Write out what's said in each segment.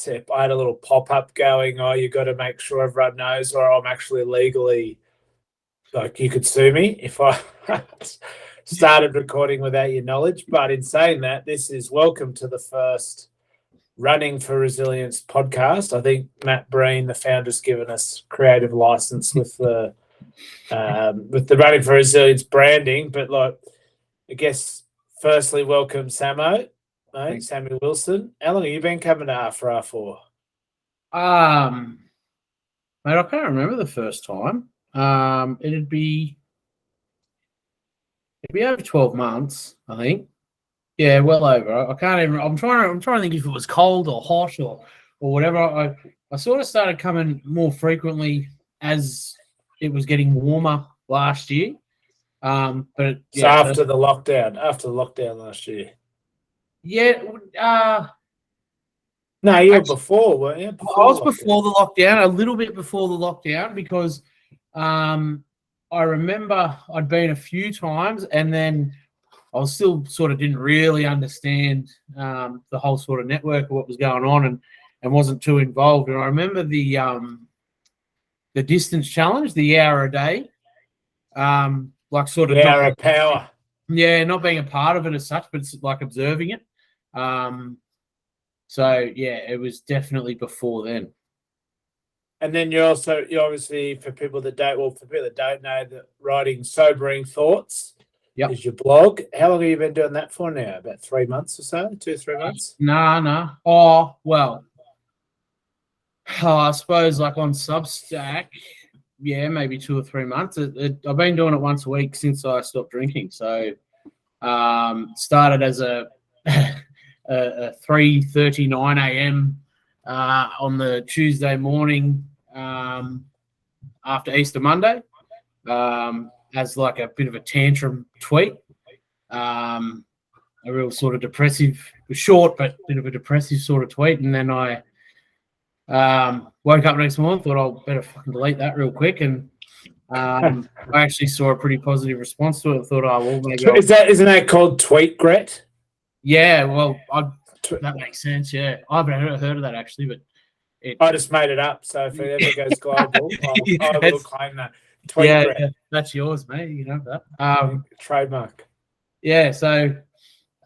WhatsApp, I had a little pop-up going, oh, you got to make sure everyone knows, or I'm actually legally, like, you could sue me if I started recording without your knowledge. But in saying that, this is welcome to the first Running for Resilience podcast. I think Matt Breen, the founder's given us creative license with the Running for Resilience branding. But like, I guess firstly, welcome Samo, mate, Samuel Wilson. How long have you been coming to R4R for? Mate, I can't remember the first time. It'd be over 12 months, I think. Yeah, well over. I can't even. I'm trying to think if it was cold or hot or whatever. I sort of started coming more frequently as it was getting warmer last year. But so after the lockdown last year. Yeah. No, you were before, weren't you? I was before the lockdown, a little bit before the lockdown, because I remember I'd been a few times, and then I was still sort of didn't really understand the whole sort of network of what was going on, and wasn't too involved. And I remember the distance challenge, the hour a day, like sort of the hour of power. Yeah, not being a part of it as such, but it's like observing it. So yeah, it was definitely before then. And then you obviously, for people that don't know, that writing Sobering Thoughts is your blog. How long have you been doing that for now? About 3 months or so? 2-3 months? No. Oh, well, I suppose like on Substack, yeah, maybe 2 or 3 months. I've been doing it once a week since I stopped drinking. So started as a 3:39 a.m. On the Tuesday morning after Easter Monday, as like a bit of a tantrum tweet, a real sort of depressive, short but bit of a depressive sort of tweet, and then I woke up next morning, thought I'll better fucking delete that real quick, and I actually saw a pretty positive response to it. I thought, oh well, maybe isn't that called Tweetgret? Yeah, well, that makes sense. Yeah, I haven't heard of that actually, but I just made it up. So if it ever goes global, I will claim that. Tweetgret. Yeah, that's yours, mate. You know that. Trademark. Yeah. So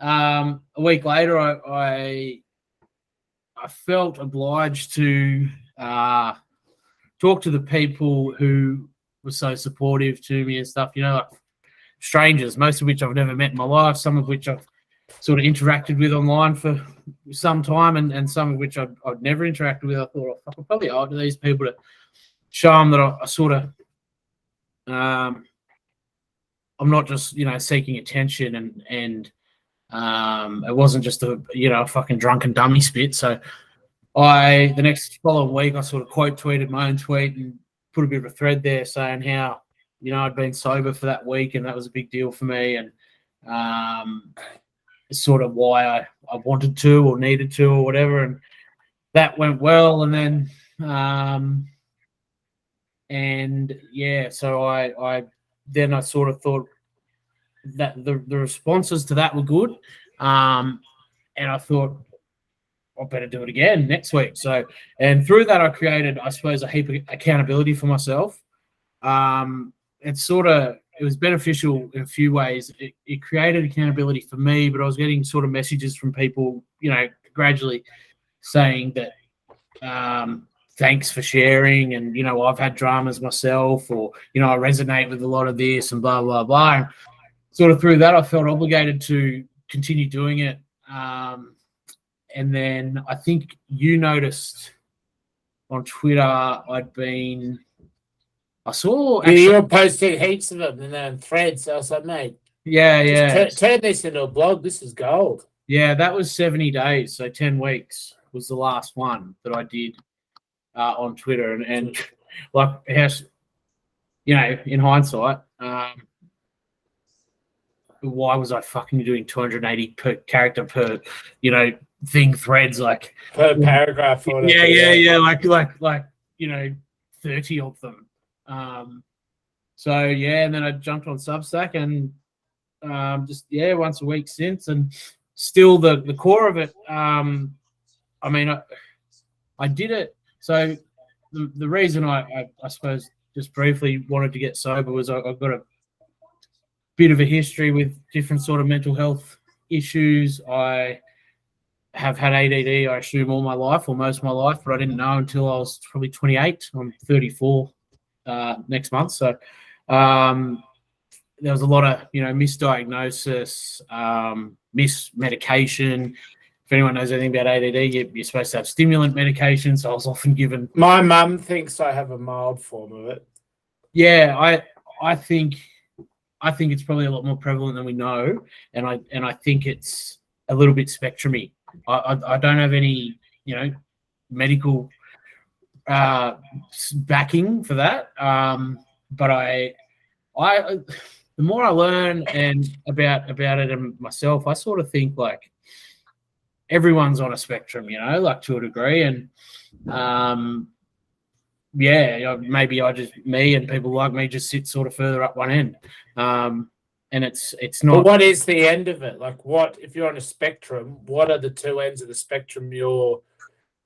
a week later, I felt obliged to talk to the people who were so supportive to me and stuff. You know, like strangers, most of which I've never met in my life, some of which I've sort of interacted with online for some time, and some of which I'd never interacted with. I thought, I could probably owe it to these people to show them that I sort of, I'm not just, seeking attention, and it wasn't just a fucking drunken dummy spit. So the next following week, I sort of quote tweeted my own tweet and put a bit of a thread there saying how, I'd been sober for that week, and that was a big deal for me. And it's sort of why I wanted to or needed to or whatever. And that went well. And then, so I sort of thought that the responses to that were good. And I thought, I better do it again next week. So, and through that, I created, I suppose, a heap of accountability for myself. It was beneficial in a few ways. It created accountability for me, but I was getting sort of messages from people, gradually saying that thanks for sharing, and, I've had dramas myself, or, I resonate with a lot of this and blah, blah, blah. And sort of through that, I felt obligated to continue doing it. And then I think you noticed on Twitter I saw. You were posting heaps of them and then threads. So I was like, mate, turn this into a blog. This is gold. Yeah, that was 70 days. So 10 weeks was the last one that I did on Twitter. And like, in hindsight, why was I fucking doing 280 per character per, thing threads, like per paragraph? Or yeah. Like 30 of them. And then I jumped on Substack, and once a week since, and still the core of it. I did it. So the reason I suppose just briefly wanted to get sober was I've got a bit of a history with different sort of mental health issues. I have had ADD, I assume, all my life or most of my life, but I didn't know until I was probably 28. I'm 34 next month. So there was a lot of, misdiagnosis, mismedication. If anyone knows anything about ADD, you're supposed to have stimulant medication. So I was often given. My mum thinks I have a mild form of it. Yeah, I think it's probably a lot more prevalent than we know, and I think it's a little bit spectrumy. I don't have any, medical backing for that. But I the more I learn and about it and myself, I sort of think like everyone's on a spectrum, like to a degree, and maybe me and people like me just sit sort of further up one end. And it's not. But what is the end of it? Like, what if you're on a spectrum? What are the two ends of the spectrum? You're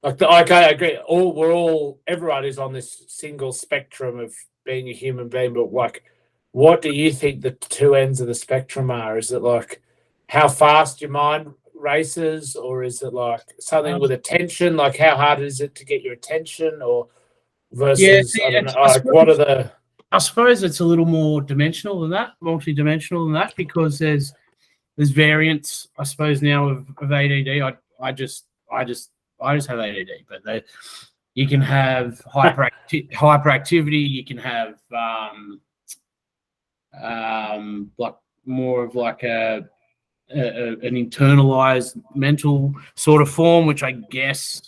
like I agree. Everyone is on this single spectrum of being a human being. But like, what do you think the two ends of the spectrum are? Is it like how fast your mind races, or is it like something with attention? Like, how hard is it to get your attention, or versus I don't know. Like, what are the I suppose it's a little more dimensional than that, multi-dimensional than that, because there's variants, I suppose, now of ADD. I just have ADD, but you can have hyperactivity. You can have like more of like an internalized mental sort of form, which I guess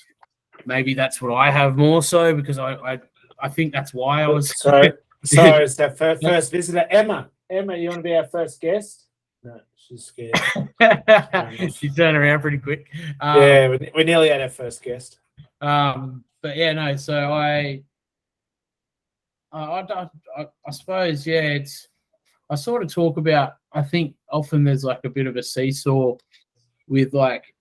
maybe that's what I have more so, because I think that's why I was So it's our first visitor, Emma. Emma, you want to be our first guest? No, she's scared. She turned around pretty quick. Yeah, we nearly had our first guest. But yeah, no. So I suppose, yeah, I sort of talk about. I think often there's like a bit of a seesaw with like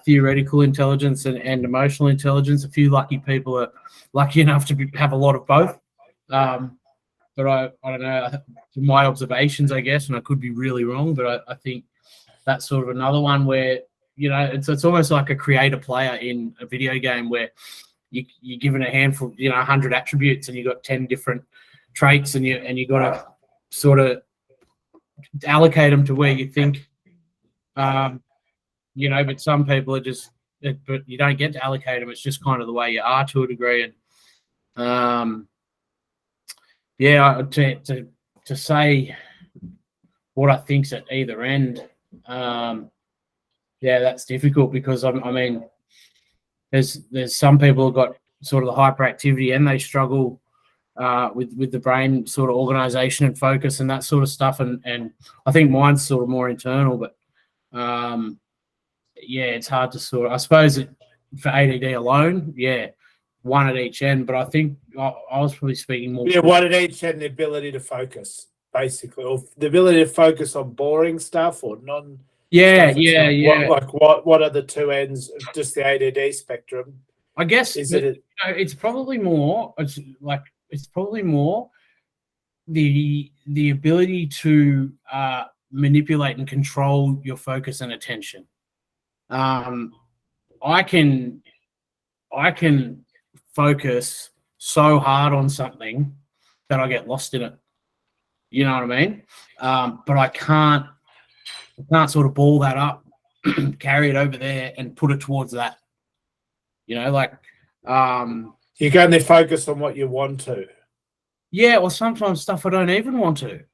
theoretical intelligence and emotional intelligence. A few lucky people are lucky enough to have a lot of both. But I don't know, from my observations, I guess, and I could be really wrong, but I think that's sort of another one where, it's almost like a creator player in a video game where you're given a handful, 100 attributes, and you've got 10 different traits, and you got to sort of allocate them to where you think, but some people are just, but you don't get to allocate them. It's just kind of the way you are to a degree. And, to say what I think's at either end, that's difficult, because I mean, there's some people who've got sort of the hyperactivity and they struggle with the brain sort of organization and focus and that sort of stuff, and I think mine's sort of more internal, but it's hard to sort of, I suppose for ADD alone, one at each end, but I think I was probably speaking more. Yeah, one at each end, the ability to focus, basically, or the ability to focus on boring stuff or non. Yeah. What are the two ends of just the ADD spectrum? I guess it's probably more. It's probably more the ability to manipulate and control your focus and attention. I can focus so hard on something that I get lost in it. You know what I mean? But I can't sort of ball that up, carry it over there, and put it towards that. You can only focus on what you want to. Yeah, or sometimes stuff I don't even want to.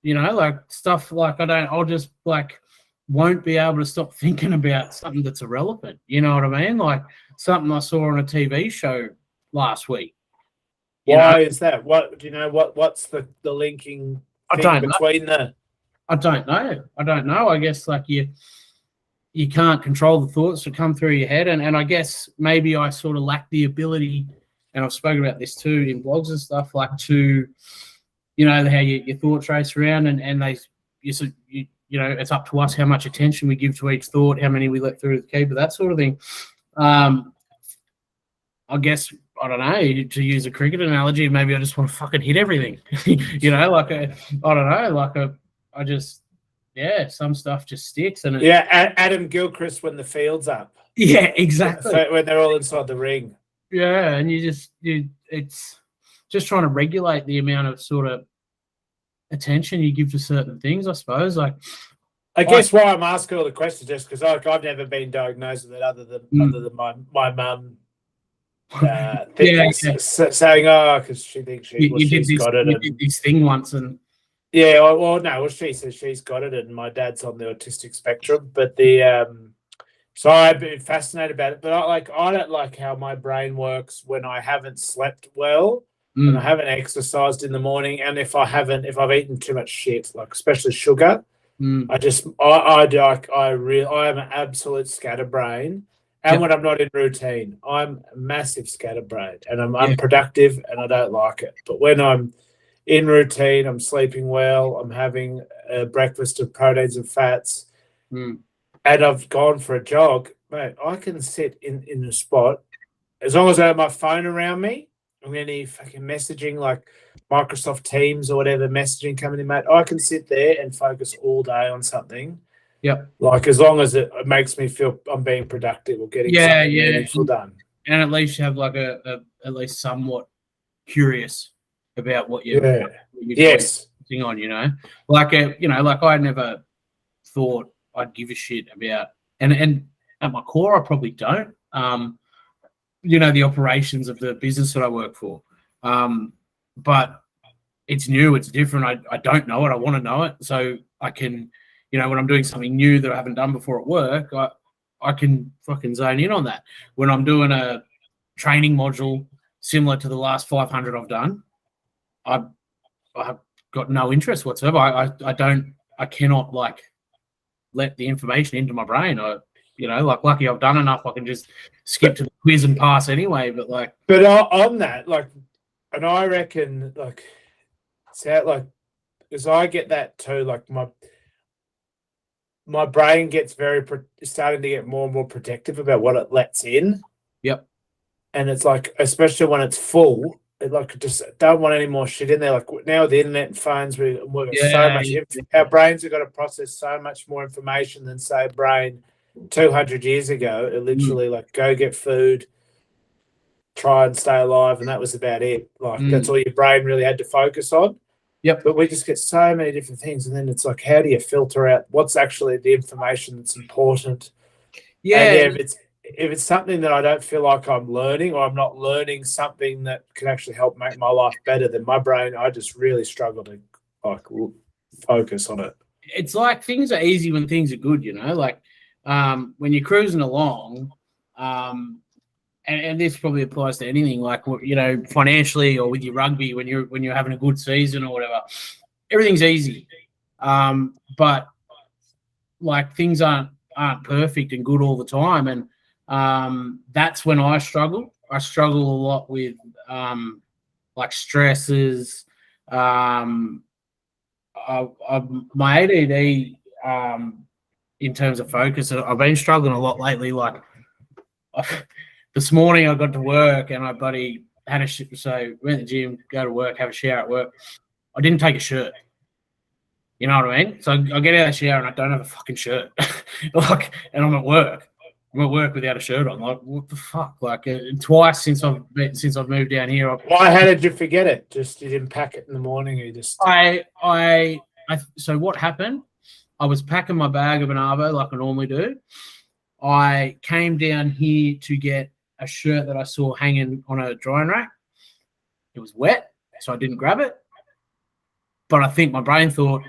Like stuff like I'll just like won't be able to stop thinking about something that's irrelevant. You know what I mean? Like something I saw on a TV show last week. Why is that? What do you know? What's the linking between the? I don't know. I guess like you can't control the thoughts that come through your head, and I guess maybe I sort of lack the ability, and I've spoken about this too in blogs and stuff, like to, how your thoughts race around, and it's up to us how much attention we give to each thought, how many we let through the keeper, that sort of thing. I guess, I don't know, to use a cricket analogy, maybe I just want to fucking hit everything. You know, like I don't know, like I just, yeah, some stuff just sticks. And Adam Gilchrist when the field's up. Yeah, exactly. When they're all inside the ring. Yeah, and it's just trying to regulate the amount of sort of attention you give to certain things, I suppose. Like, I guess why I'm asking all the questions just because I've never been diagnosed with it other than my mum saying, because she thinks she's got it. You did this thing once, and well, she says she's got it, and my dad's on the autistic spectrum. But so I've been fascinated about it. But I don't like how my brain works when I haven't slept well and I haven't exercised in the morning, and if I've eaten too much shit, like especially sugar. I'm an absolute scatterbrain. And when I'm not in routine, I'm a massive scatterbrain and I'm unproductive and I don't like it. But when I'm in routine, I'm sleeping well, I'm having a breakfast of proteins and fats, and I've gone for a jog, mate, I can sit in a spot as long as I have my phone around me or any fucking messaging like Microsoft Teams or whatever messaging coming in, mate, I can sit there and focus all day on something. Yep. Like as long as it makes me feel I'm being productive or getting something meaningful done. And at least you have like at least somewhat curious about what you're doing on, you know. Like like I never thought I'd give a shit about and at my core I probably don't. The operations of the business that I work for. But it's new, it's different. I don't know it. I want to know it. So I can, when I'm doing something new that I haven't done before at work, I can fucking zone in on that. When I'm doing a training module similar to the last 500 I've done, I've got no interest whatsoever. I cannot like let the information into my brain. Lucky I've done enough. I can just skip to the quiz and pass anyway. But on that, and I reckon, because I get that too, like my brain gets starting to get more and more protective about what it lets in. Yep. And it's like, especially when it's full, just don't want any more shit in there. Like now with the internet and phones, we've got so much. Our brains have got to process so much more information than, say, brain 200 years ago. It literally go get food, try and stay alive, and that was about it. That's all your brain really had to focus on. Yep. But we just get so many different things, and then it's like, how do you filter out what's actually the information that's important? And if it's something that I don't feel like I'm learning, or I'm not learning something that can actually help make my life better, then my brain, I just really struggle to focus on it. It's like things are easy when things are good, when you're cruising along, and this probably applies to anything, financially or with your rugby, when you're having a good season or whatever, everything's easy. But things aren't perfect and good all the time, and that's when I struggle. I struggle a lot with stresses. My ADD, in terms of focus, I've been struggling a lot lately. This morning I got to work and I bloody had went to the gym, go to work, have a shower at work. I didn't take a shirt. You know what I mean? So I get out of the shower and I don't have a fucking shirt. And I'm at work. I'm at work without a shirt on. What the fuck? Twice since I've moved down here. Why? How did you forget it? Just you didn't pack it in the morning. Or you just. So what happened? I was packing my bag of an Arvo like I normally do. I came down here to get a shirt that I saw hanging on a drying rack. It was wet, so I didn't grab it. But I think my brain thought,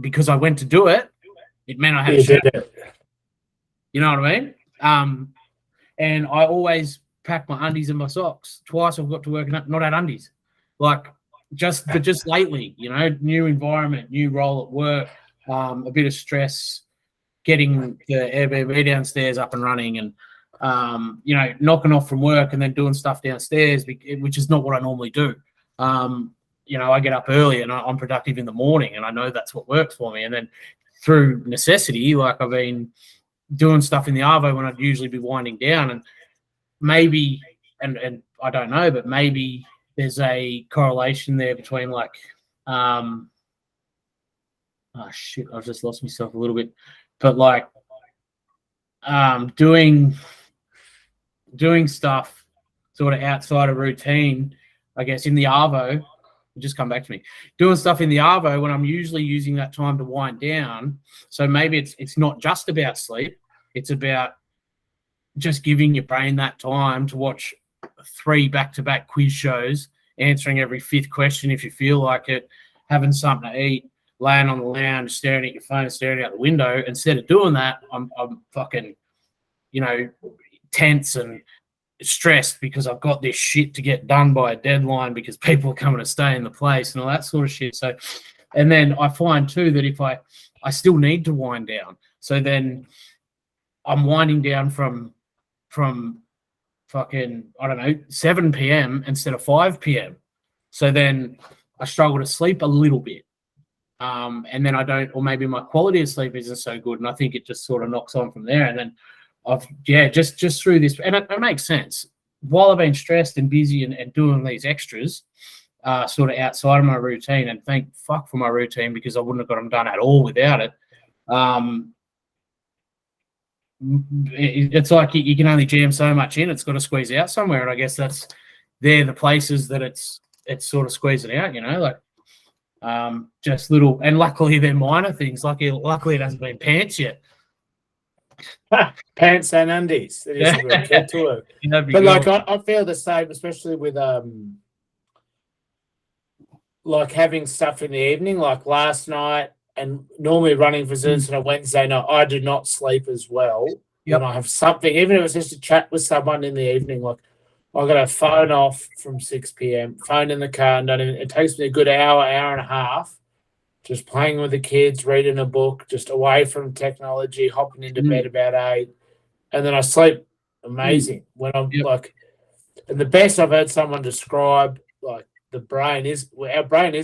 because I went to do it, it meant I had a shirt. You know what I mean? And I always pack my undies and my socks. Twice I've got to work and not had undies. Just lately, new environment, new role at work, a bit of stress, getting the Airbnb downstairs up and running, and knocking off from work and then doing stuff downstairs, which is not what I normally do. I get up early and I'm productive in the morning, and I know that's what works for me. And then through necessity, I've been doing stuff in the Arvo when I'd usually be winding down, and maybe and I don't know, but maybe there's a correlation there between like, oh shit, I've just lost myself a little bit, but like, doing stuff sort of outside of routine, I guess, in the Arvo, just come back to me, doing stuff in the Arvo when I'm usually using that time to wind down. So maybe it's not just about sleep, it's about just giving your brain that time to watch 3 back-to-back quiz shows, answering every 5th question if you feel like it, having something to eat, laying on the lounge, staring at your phone, staring out the window. Instead of doing that, I'm fucking, tense and stressed because I've got this shit to get done by a deadline because people are coming to stay in the place and all that sort of shit. So, and then I find too that if I still need to wind down, so then I'm winding down from fucking, I don't know, 7 p.m. instead of 5 p.m. So then I struggle to sleep a little bit. And then I don't, or maybe my quality of sleep isn't so good. And I think it just sort of knocks on from there. And then just through this, and it makes sense. While I've been stressed and busy and doing these extras, sort of outside of my routine, and thank fuck for my routine because I wouldn't have got them done at all without it. It's like you can only jam so much in. It's got to squeeze out somewhere, and I guess they're the places that it's sort of squeezing out. Just little, and luckily they're minor things. Luckily it hasn't been pants yet. Pants and undies. That is a real kid to it. But like I feel the same, especially with like having stuff in the evening, like last night, and normally running for Zoom on a Wednesday night, I do not sleep as well. When I have something, even if it's just to chat with someone in the evening, like I got a phone off from 6 p.m., phone in the car, and it takes me a good hour and a half just playing with the kids, reading a book, just away from technology, hopping into bed about 8. And then I sleep amazing when I'm like, and the best I've heard someone describe, like our brain is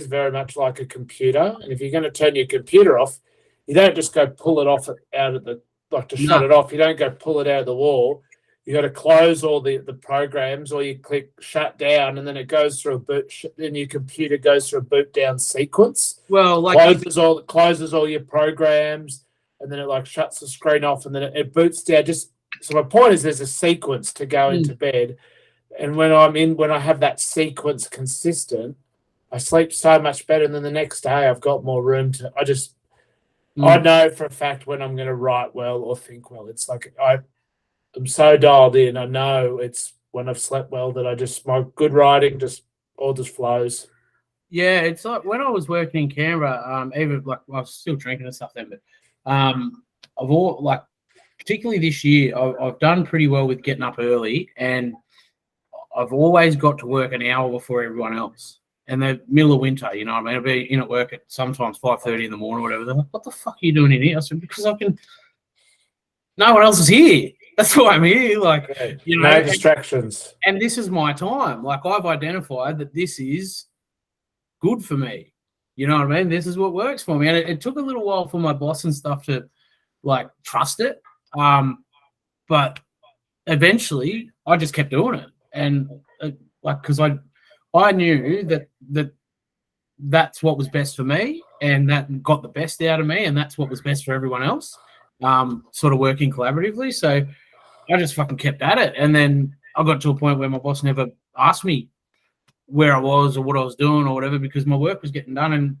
very much like a computer. And if you're going to turn your computer off, you don't just go pull it off out of the, like to shut it off. You don't go pull it out of the wall. You got to close all the programs, or you click shut down, and then it goes through a boot. Then your computer goes through a boot down sequence. Well, like closes all your programs, and then it like shuts the screen off, and then it boots down. Just so my point is, there's a sequence to go into bed, and when I have that sequence consistent, I sleep so much better. And then the next day, I've got more room to. I know for a fact when I'm going to write well or think well. It's like I'm so dialed in. I know it's when I've slept well that I just smoke good writing, all just flows. Yeah, it's like when I was working in Canberra, even like I was still drinking and stuff then, but particularly this year, I've done pretty well with getting up early, and I've always got to work an hour before everyone else. And the middle of winter, you know what I mean? I'll be in at work at sometimes 5:30 in the morning or whatever. They're like, what the fuck are you doing in here? I said, because no one else is here. That's why I'm here. Like, no distractions. And this is my time. Like, I've identified that this is good for me. You know what I mean? This is what works for me. And it took a little while for my boss and stuff to like trust it. But eventually I just kept doing it. And because I knew that that's what was best for me, and that got the best out of me, and that's what was best for everyone else. Sort of working collaboratively. So I just fucking kept at it. And then I got to a point where my boss never asked me where I was or what I was doing or whatever, because my work was getting done. And,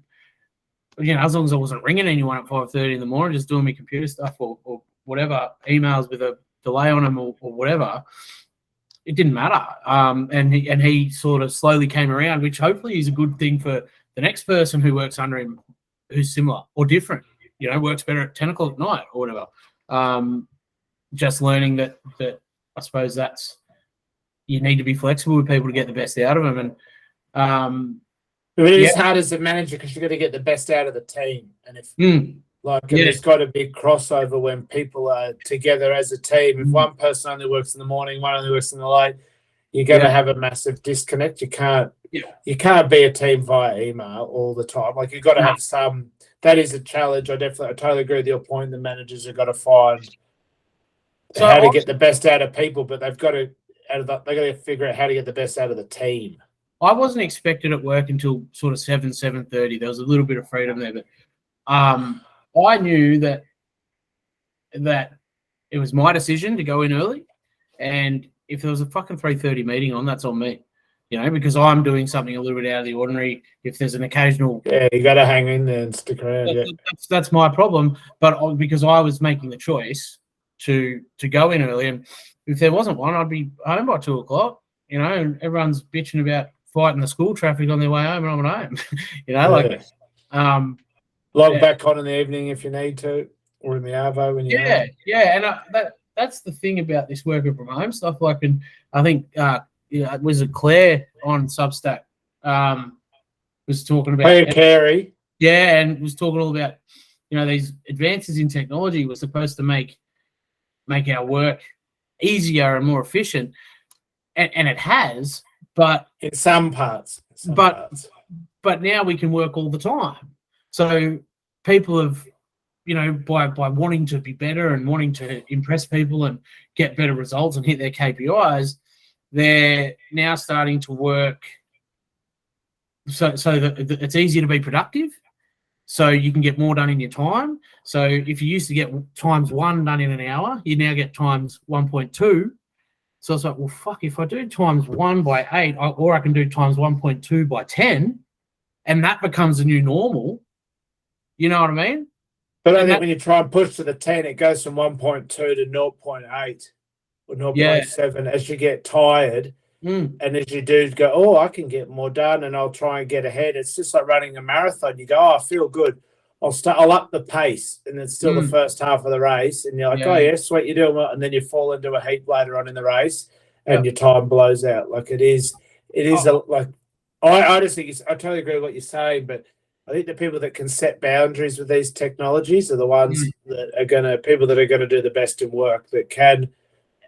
as long as I wasn't ringing anyone at 5:30 in the morning, just doing my computer stuff or whatever, emails with a delay on them or whatever, it didn't matter. And he sort of slowly came around, which hopefully is a good thing for the next person who works under him who's similar or different, works better at 10 o'clock at night or whatever. Just learning that I suppose that's, you need to be flexible with people to get the best out of them. And but it is hard as a manager because you've got to get the best out of the team. And if there's got to be crossover when people are together as a team. If one person only works in the morning, one only works in the late, you're going to have a massive disconnect. You can't be a team via email all the time. Like, you've got to have some. That is a challenge. I totally agree with your point. The managers have got to find how to get the best out of people, but they've got to. out of they got to figure out how to get the best out of the team. I wasn't expected at work until sort of 7:30. There was a little bit of freedom there, but I knew that it was my decision to go in early, and if there was a fucking 3:30 meeting on, that's on me, because I'm doing something a little bit out of the ordinary. If there's an occasional, you got to hang in there and stick around. That's my problem. But because I was making the choice to go in early, and if there wasn't one, I'd be home by 2:00. And everyone's bitching about fighting the school traffic on their way home, and I'm at home. Log back on in the evening if you need to, or in the arvo when you and that's the thing about this working from home stuff. Like, and I think was it Claire on Substack was talking about Carey, and was talking all about these advances in technology were supposed to make our work easier and more efficient, and it has, but in some parts. But now we can work all the time. So people have, by wanting to be better and wanting to impress people and get better results and hit their KPIs, they're now starting to work so that it's easier to be productive. So you can get more done in your time. So if you used to get ×1 done in an hour, you now get ×1.2. So it's like, well, fuck, if I do ×1 by 8, or I can do ×1.2 by 10, and that becomes the new normal. You know what I mean? But I think when you try and push to the 10, it goes from 1.2 to 0.8 or 0.7 as you get tired. And as you do go, I can get more done and I'll try and get ahead. It's just like running a marathon. You go, I feel good. I'll up the pace, and it's still the first half of the race, and you're like, sweet, you're doing well, and then you fall into a heap later on in the race, and your time blows out. Like I just think I totally agree with what you're saying, but I think the people that can set boundaries with these technologies are the ones that are going to do the best in work. That can,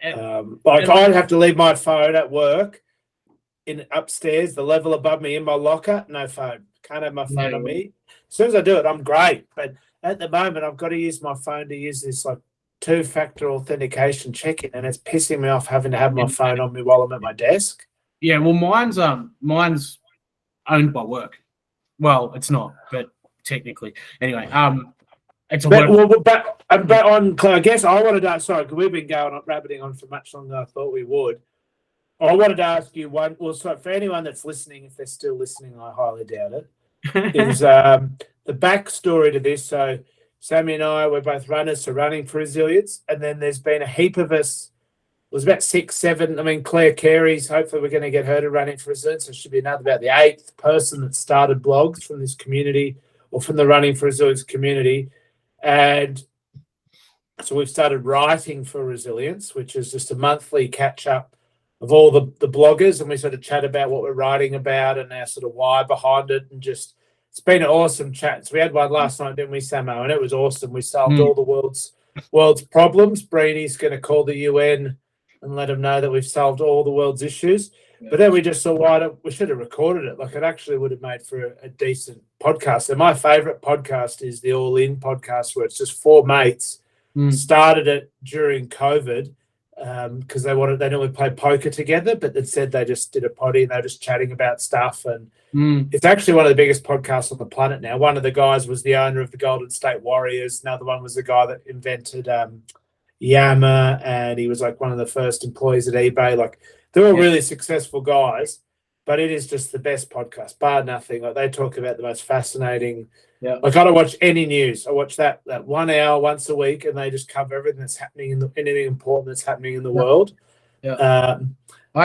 I'd have to leave my phone at work in upstairs, the level above me in my locker. No phone. Can't have my phone on me. As soon as I do it, I'm great. But at the moment, I've got to use my phone to use this like 2-factor authentication check-in, and it's pissing me off having to have my phone on me while I'm at my desk. Yeah, well, mine's owned by work. Well, it's not, but technically, anyway. It's a work. But on, I guess I wanted to. Sorry, we've been rabbiting on for much longer than I thought we would. I wanted to ask you one. Well, so for anyone that's listening, if they're still listening, I highly doubt it. Is the backstory to this? So Sammy and I, we're both runners, so Running for Resilience, and then there's been a heap of us. It was about 6, 7. I mean, Claire Carey's. Hopefully, we're going to get her to Running for Resilience. So it should be about the 8th person that started blogs from this community or from the Running for Resilience community, and so we've started Writing for Resilience, which is just a monthly catch up of all the bloggers, and we sort of chat about what we're writing about and our sort of why behind it, and just it's been an awesome chat. So we had one last night, didn't we, Samo? And it was awesome. We solved all the world's problems. Breeny's going to call the UN and let them know that we've solved all the world's issues. Yeah. But then we just thought, we should have recorded it. Like, it actually would have made for a decent podcast. And my favourite podcast is the All In podcast, where it's just 4 mates started it during COVID. Because they normally play poker together, but they said they just did a potty and they're just chatting about stuff. And it's actually one of the biggest podcasts on the planet now. One of the guys was the owner of the Golden State Warriors. Another one was the guy that invented Yammer, and he was like one of the first employees at eBay. Like, they're all really successful guys, but it is just the best podcast, bar nothing. Like, they talk about the most fascinating. Yeah. Like, I don't watch any news. I watch that 1 hour once a week, and they just cover everything that's happening anything important that's happening in the world. Yeah.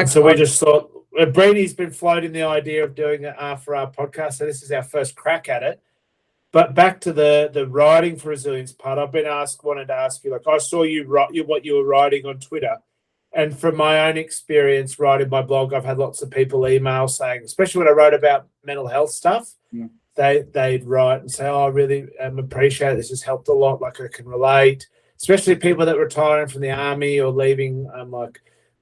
So we just thought, Brady's been floating the idea of doing it for our podcast, so this is our first crack at it. But back to the Writing for Resilience part, I've been wanted to ask you, like, I saw you write what you were writing on Twitter. And from my own experience writing my blog, I've had lots of people email saying, especially when I wrote about mental health stuff, they'd write and say, I really appreciate it. This has helped a lot. Like, I can relate, especially people that retiring from the army or leaving,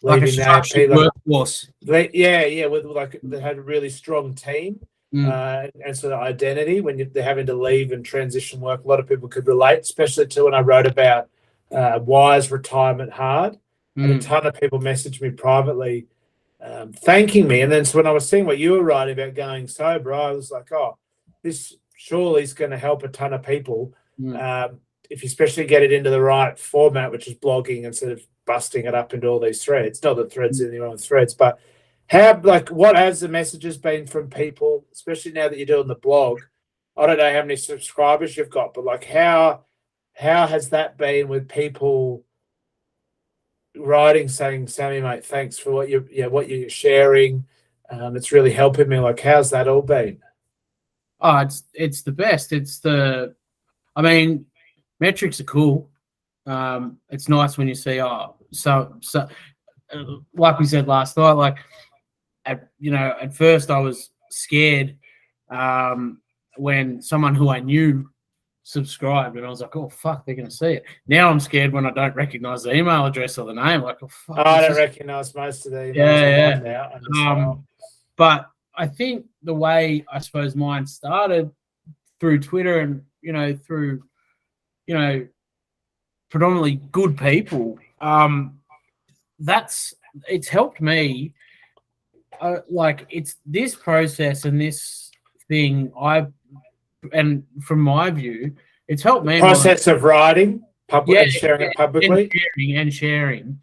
leaving that workforce. With they had a really strong team and sort of identity when they're having to leave and transition work. A lot of people could relate, especially to when I wrote about why is retirement hard. and a ton of people messaged me privately, thanking me. And then so when I was seeing what you were writing about going sober, I was like, oh, this surely is going to help a ton of people. If you especially get it into the right format, which is blogging instead of busting it up into all these threads. Not that threads anything wrong with threads, but what has the messages been from people, especially now that you're doing the blog? I don't know how many subscribers you've got, but like how has that been with people writing saying, Sammy, mate, thanks for what you're sharing. It's really helping me. Like, how's that all been? Oh, it's the best. I mean, metrics are cool. It's nice when you see, like we said last night, like at first I was scared when someone who I knew subscribed, and I was like, oh fuck, they're gonna see it. Now I'm scared when I don't recognize the email address or the name. Like, oh fuck, I don't recognize most of the emails now. But I think the way I suppose mine started through Twitter and through predominantly good people, it's helped me. Like, it's this process and this thing and from my view, it's helped me. Process of writing, and sharing it publicly, and sharing.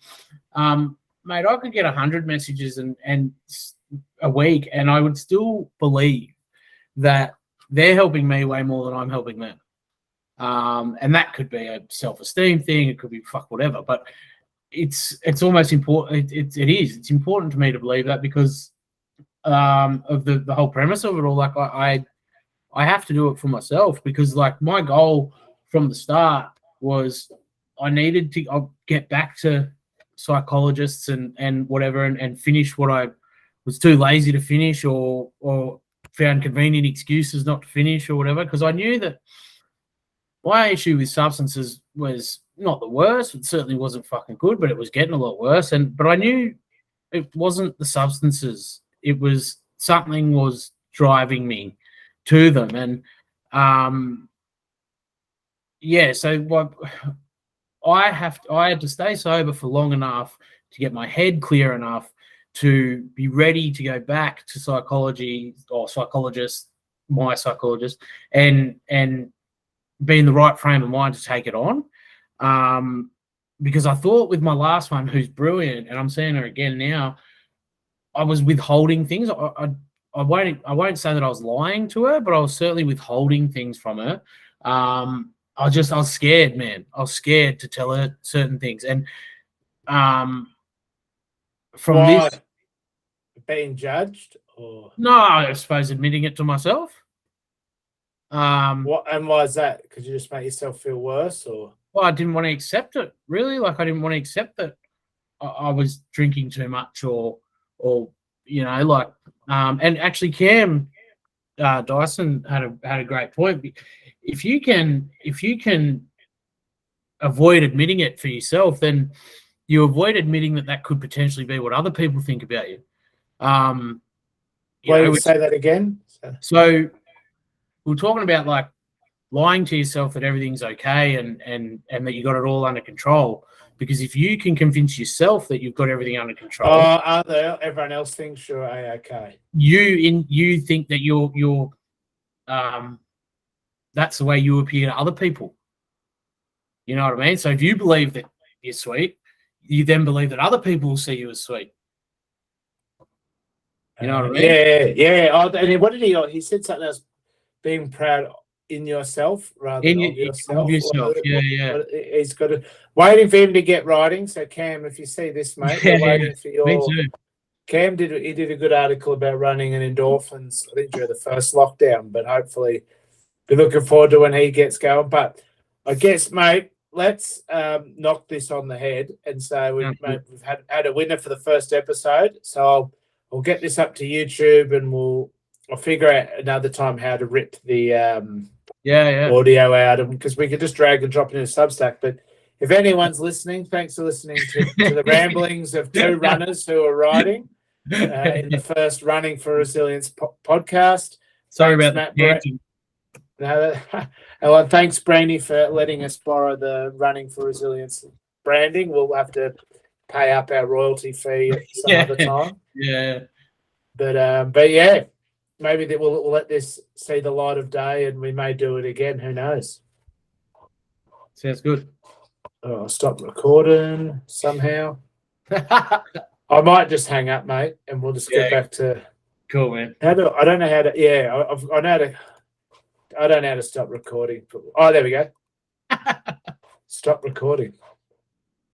Mate, I could get 100 messages and a week, and I would still believe that they're helping me way more than I'm helping them. And that could be a self-esteem thing. It could be whatever. But it's almost important. It's important to me to believe that because of the whole premise of it all. Like, I have to do it for myself because, like, my goal from the start was I needed to get back to psychologists and whatever and finish what I was too lazy to finish or found convenient excuses not to finish or whatever, because I knew that my issue with substances was not the worst. It certainly wasn't fucking good, but it was getting a lot worse. But I knew it wasn't the substances. It was something was driving me to them. And so what I had to stay sober for long enough to get my head clear enough to be ready to go back to psychology or my psychologist, and be in the right frame of mind to take it on. Because I thought with my last one, who's brilliant, and I'm seeing her again now, I was withholding things. I won't say that I was lying to her, but I was certainly withholding things from her. I was scared, man. I was scared to tell her certain things. And from this being judged, or no, I suppose admitting it to myself. What and why is that? Because you just make yourself feel worse, or? Well, I didn't want to accept it. Really, like I didn't want to accept that I was drinking too much, or and actually Cam Dyson had a great point. If you can avoid admitting it for yourself, then you avoid admitting that could potentially be what other people think about you. Say that again. So we're talking about like lying to yourself that everything's okay and that you got it all under control. Because if you can convince yourself that you've got everything under control, everyone else thinks you're okay. You think that you're that's the way you appear to other people. You know what I mean? So if you believe that you're sweet, you then believe that other people will see you as sweet. You know what I mean? Yeah. Oh, and what did he said something else, being proud in yourself rather than of yourself. Yeah. He's got waiting for him to get writing. So Cam, if you see this, mate, we're waiting for your. Me too. Cam did a good article about running and endorphins, I think, during the first lockdown, but hopefully be looking forward to when he gets going. But I guess, mate, let's knock this on the head and say we've had a winner for the first episode. So I'll get this up to YouTube and I'll figure out another time how to rip the audio out, because we could just drag and drop it in a Substack. But if anyone's listening, thanks for listening to the ramblings of two runners who are riding in the first Running for Resilience podcast. Sorry about that. Thanks, Brainy, for letting us borrow the Running for Resilience branding. We'll have to pay up our royalty fee at some Yeah. other time. Yeah. But yeah, maybe that we'll let this see the light of day, and we may do it again. Who knows? Sounds good. Oh, I'll stop recording somehow. I might just hang up, mate, and we'll just get Yeah. back to Cool, man. I don't know how to. Yeah, I know how to. I don't know how to stop recording. Oh, there we go. Stop recording.